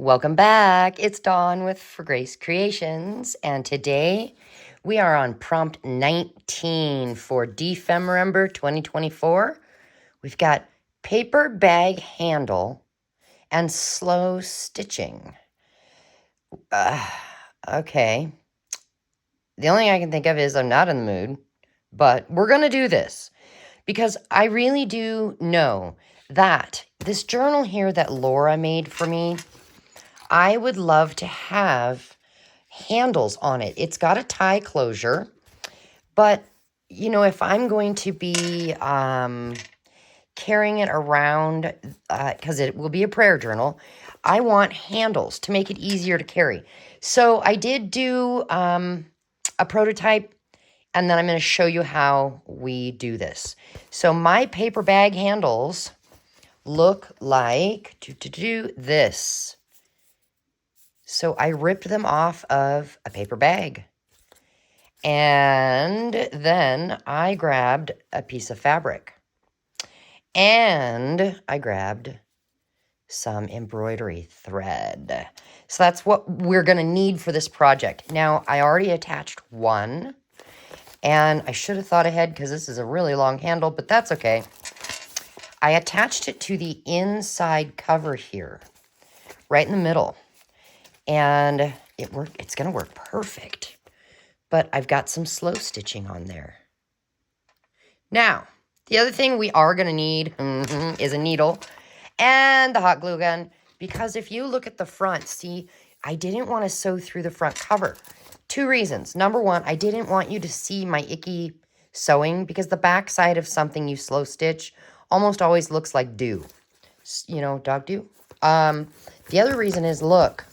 Welcome back. It's Dawn with For Grace Creations, and today we are on prompt 19 for Defember 2024. We've got paper bag handle and slow stitching. Okay. The only thing I can think of is I'm not in the mood, but we're going to do this because I really do know that this journal here that Laura made for me, I would love to have handles on it. It's got a tie closure, but you know, if I'm going to be carrying it around, because it will be a prayer journal, I want handles to make it easier to carry. So I did do a prototype, and then I'm going to show you how we do this. So my paper bag handles look like this. So I ripped them off of a paper bag. And then I grabbed a piece of fabric. And I grabbed some embroidery thread. So that's what we're going to need for this project. Now, I already attached one. And I should have thought ahead because this is a really long handle, but that's okay. I attached it to the inside cover here, right in the middle. And it worked. It's going to work perfect. But I've got some slow stitching on there. Now, the other thing we are going to need is a needle and the hot glue gun. Because if you look at the front, see, I didn't want to sew through the front cover. 2 reasons. Number one, I didn't want you to see my icky sewing because the back side of something you slow stitch almost always looks like dew. You know, dog dew. The other reason is, look,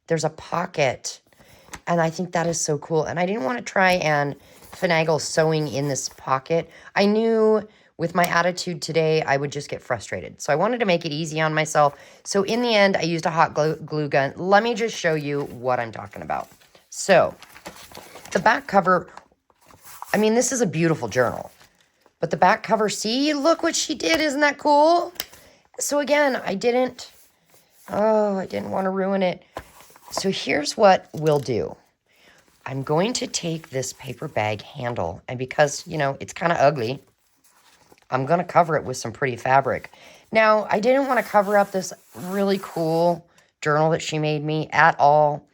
there's a pocket, and I think that is so cool. And I didn't want to try and finagle sewing in this pocket. I knew with my attitude today, I would just get frustrated. So I wanted to make it easy on myself. So in the end, I used a hot glue gun. Let me just show you what I'm talking about. So the back cover, I mean, this is a beautiful journal. But the back cover, see, look what she did. Isn't that cool? So again, I didn't want to ruin it. So here's what we'll do. I'm going to take this paper bag handle, and because, you know, it's kind of ugly, I'm going to cover it with some pretty fabric. Now, I didn't want to cover up this really cool journal that she made me at all,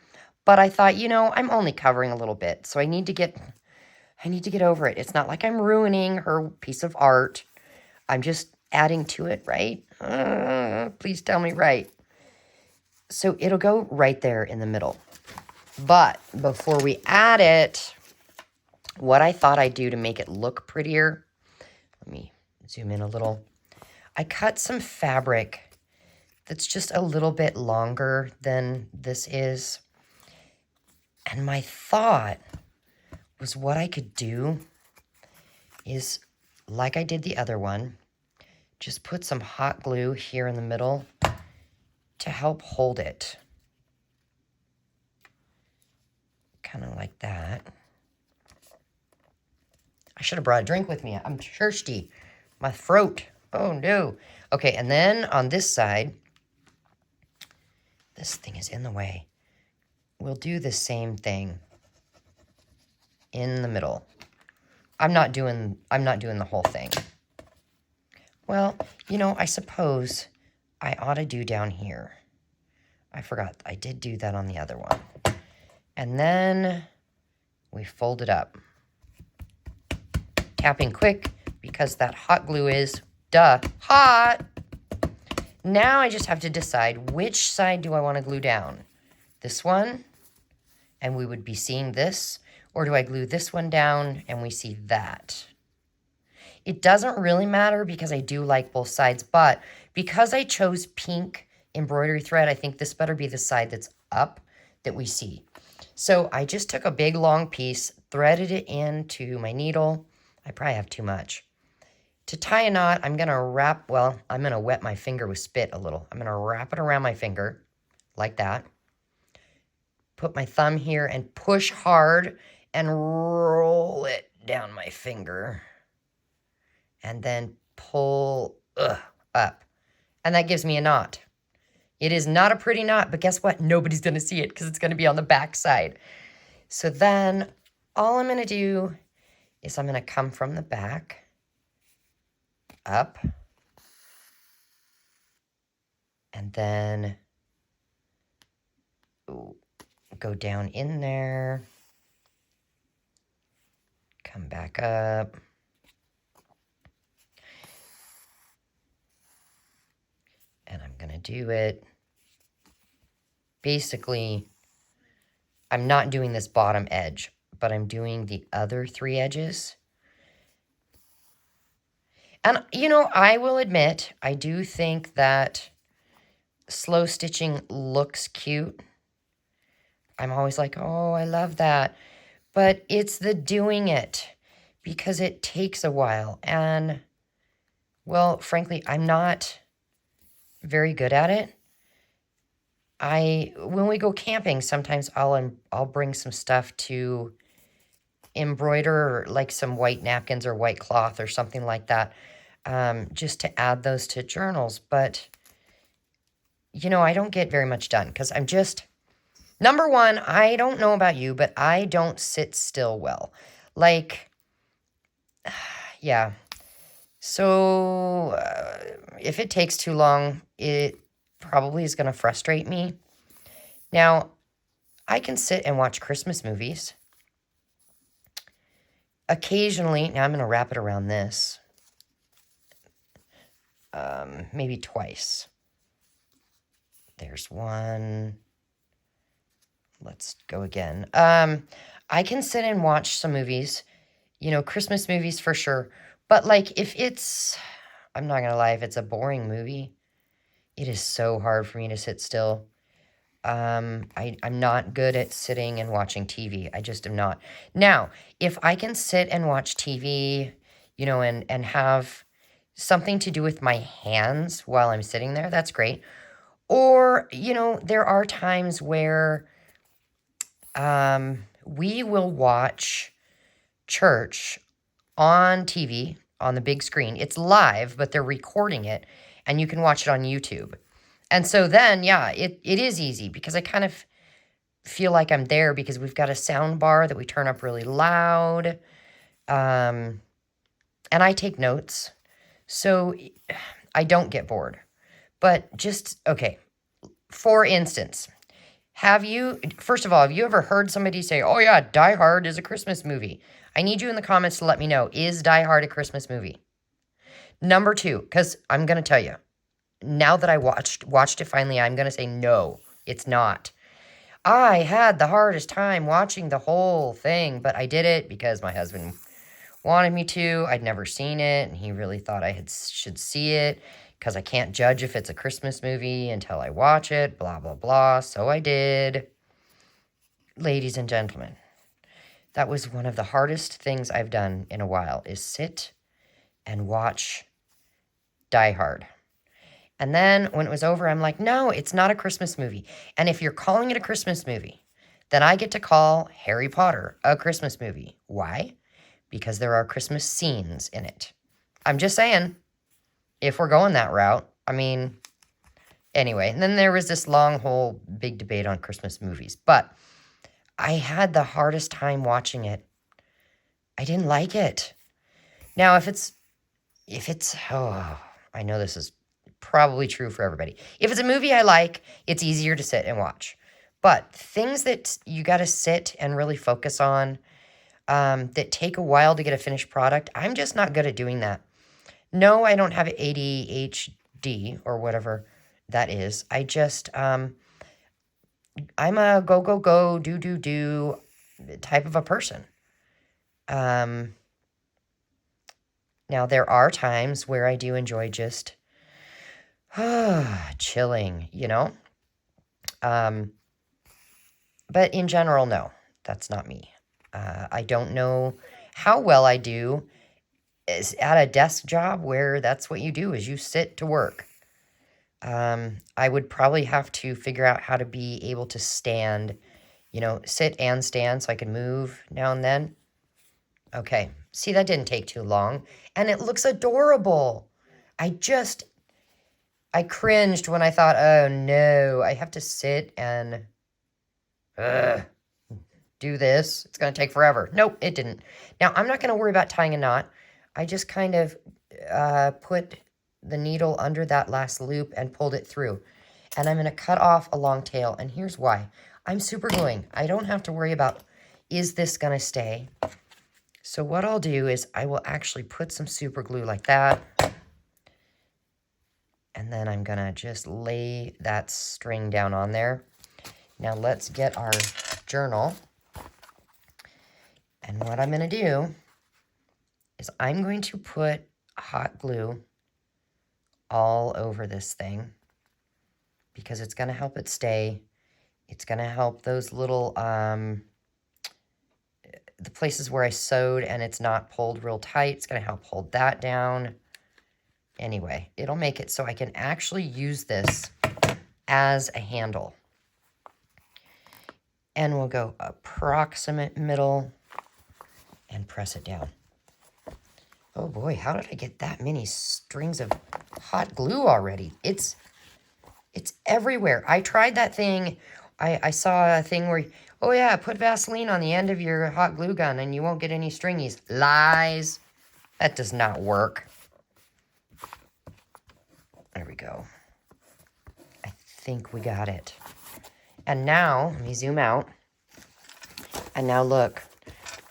but I thought, you know, I'm only covering a little bit, so I need to get over it. It's not like I'm ruining her piece of art. I'm just adding to it, right? Please tell me right. So it'll go right there in the middle. But before we add it, what I thought I'd do to make it look prettier, let me zoom in a little. I cut some fabric that's just a little bit longer than this is. And my thought was what I could do is, like I did the other one, just put some hot glue here in the middle to help hold it. Kind of like that. I should have brought a drink with me. I'm thirsty. My throat. Oh, no. Okay, and then on this side, this thing is in the way. We'll do the same thing in the middle. I'm not doing the whole thing. Well, you know, I suppose I ought to do down here. I forgot. I did do that on the other one. And then we fold it up. Tapping quick because that hot glue is, hot. Now I just have to decide which side do I want to glue down. This one, and we would be seeing this, or do I glue this one down and we see that? It doesn't really matter because I do like both sides, but because I chose pink embroidery thread, I think this better be the side that's up that we see. So I just took a big long piece, threaded it into my needle. I probably have too much. To tie a knot, I'm going to wet my finger with spit a little. I'm going to wrap it around my finger like that. Put my thumb here and push hard and roll it down my finger. And then pull up. And that gives me a knot. It is not a pretty knot, but guess what? Nobody's going to see it because it's going to be on the back side. So then all I'm going to do is I'm going to come from the back up, and then go down in there, come back up, and I'm going to do it. Basically, I'm not doing this bottom edge, but I'm doing the other 3 edges. And, you know, I will admit, I do think that slow stitching looks cute. I'm always like, oh, I love that. But it's the doing it, because it takes a while. And, well, frankly, I'm not very good at it. When we go camping, sometimes I'll bring some stuff to embroider, like some white napkins or white cloth or something like that, just to add those to journals. But, you know, I don't get very much done because I'm just, number one, I don't know about you, but I don't sit still well. Like, yeah. So if it takes too long, it probably is going to frustrate me. Now, I can sit and watch Christmas movies. Occasionally, now I'm going to wrap it around this. Maybe twice. There's one. Let's go again. I can sit and watch some movies, you know, Christmas movies for sure. But like if it's, I'm not going to lie, if it's a boring movie, it is so hard for me to sit still. I'm not good at sitting and watching TV. I just am not. Now, if I can sit and watch TV, you know, and have something to do with my hands while I'm sitting there, that's great. Or, you know, there are times where we will watch church on TV, on the big screen. It's live, but they're recording it, and you can watch it on YouTube. And so then, yeah, it is easy because I kind of feel like I'm there because we've got a sound bar that we turn up really loud. And I take notes, so I don't get bored. But just, okay, for instance, first of all, have you ever heard somebody say, oh yeah, Die Hard is a Christmas movie? I need you in the comments to let me know, is Die Hard a Christmas movie? Number 2, because I'm going to tell you, now that I watched it finally, I'm going to say no, it's not. I had the hardest time watching the whole thing, but I did it because my husband wanted me to. I'd never seen it, and he really thought I should see it because I can't judge if it's a Christmas movie until I watch it, blah, blah, blah. So I did. Ladies and gentlemen, that was one of the hardest things I've done in a while, is sit and watch Die Hard. And then when it was over, I'm like, no, it's not a Christmas movie. And if you're calling it a Christmas movie, then I get to call Harry Potter a Christmas movie. Why? Because there are Christmas scenes in it. I'm just saying, if we're going that route, I mean, anyway. And then there was this long, whole big debate on Christmas movies. But I had the hardest time watching it. I didn't like it. Now, if it's, oh, I know this is probably true for everybody. If it's a movie I like, it's easier to sit and watch. But things that you got to sit and really focus on, that take a while to get a finished product, I'm just not good at doing that. No, I don't have ADHD or whatever that is. I just, I'm a go, go, go, do, do, do type of a person. Now, there are times where I do enjoy just chilling, you know? But in general, no, that's not me. I don't know how well I do is at a desk job where that's what you do, is you sit to work. I would probably have to figure out how to be able to stand, you know, sit and stand so I can move now and then. Okay, see, that didn't take too long, and it looks adorable. I I cringed when I thought, oh no, I have to sit and do this. It's going to take forever. Nope, it didn't. Now, I'm not going to worry about tying a knot. I just kind of put the needle under that last loop and pulled it through. And I'm going to cut off a long tail. And here's why. I'm super gluing. I don't have to worry about, is this going to stay? So what I'll do is I will actually put some super glue like that. And then I'm going to just lay that string down on there. Now let's get our journal. And what I'm going to do is I'm going to put hot glue all over this thing because it's going to help it stay. It's going to help those little, the places where I sewed and it's not pulled real tight. It's going to help hold that down. Anyway, it'll make it so I can actually use this as a handle. And we'll go approximate middle and press it down. Oh boy, how did I get that many strings of hot glue already? It's everywhere. I tried that thing. I saw a thing where, oh yeah, put Vaseline on the end of your hot glue gun and you won't get any stringies. Lies. That does not work. There we go. I think we got it. And now, let me zoom out. And now look.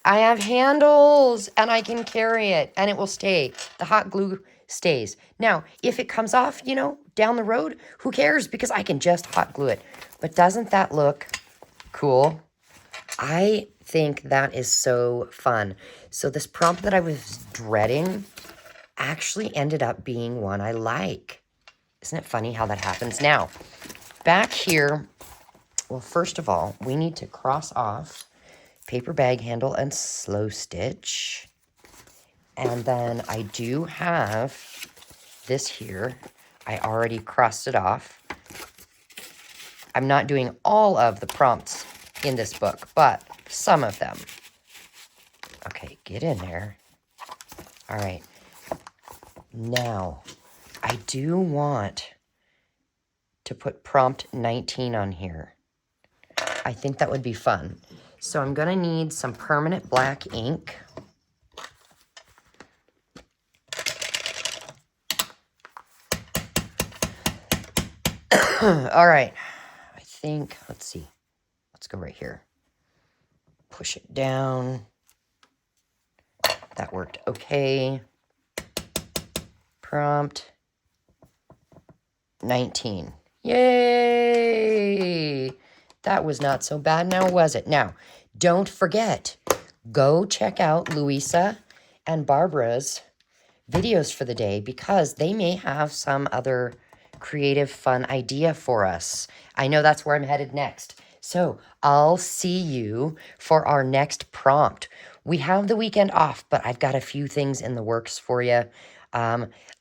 I have handles and I can carry it and it will stay. The hot glue stays. Now, if it comes off, you know, down the road, who cares? Because I can just hot glue it. But doesn't that look cool? I think that is so fun. So this prompt that I was dreading actually ended up being one I like. Isn't it funny how that happens? Now, back here, well, first of all, we need to cross off paper bag handle and slow stitch. And then I do have this here. I already crossed it off. I'm not doing all of the prompts in this book, but some of them. Okay, get in there. All right. Now, I do want to put prompt 19 on here. I think that would be fun. So I'm going to need some permanent black ink. All right. I think, let's see. Let's go right here. Push it down. That worked okay. Prompt 19. Yay! That was not so bad now, was it? Now, don't forget, go check out Louisa and Barbara's videos for the day because they may have some other creative, fun idea for us. I know that's where I'm headed next. So I'll see you for our next prompt. We have the weekend off, but I've got a few things in the works for you.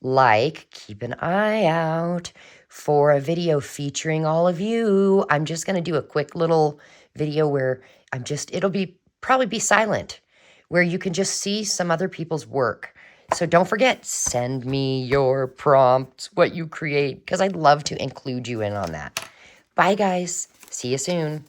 Like, keep an eye out for a video featuring all of you. I'm just going to do a quick little video where it'll probably be silent, where you can just see some other people's work. So don't forget, send me your prompts, what you create, because I'd love to include you in on that. Bye, guys. See you soon.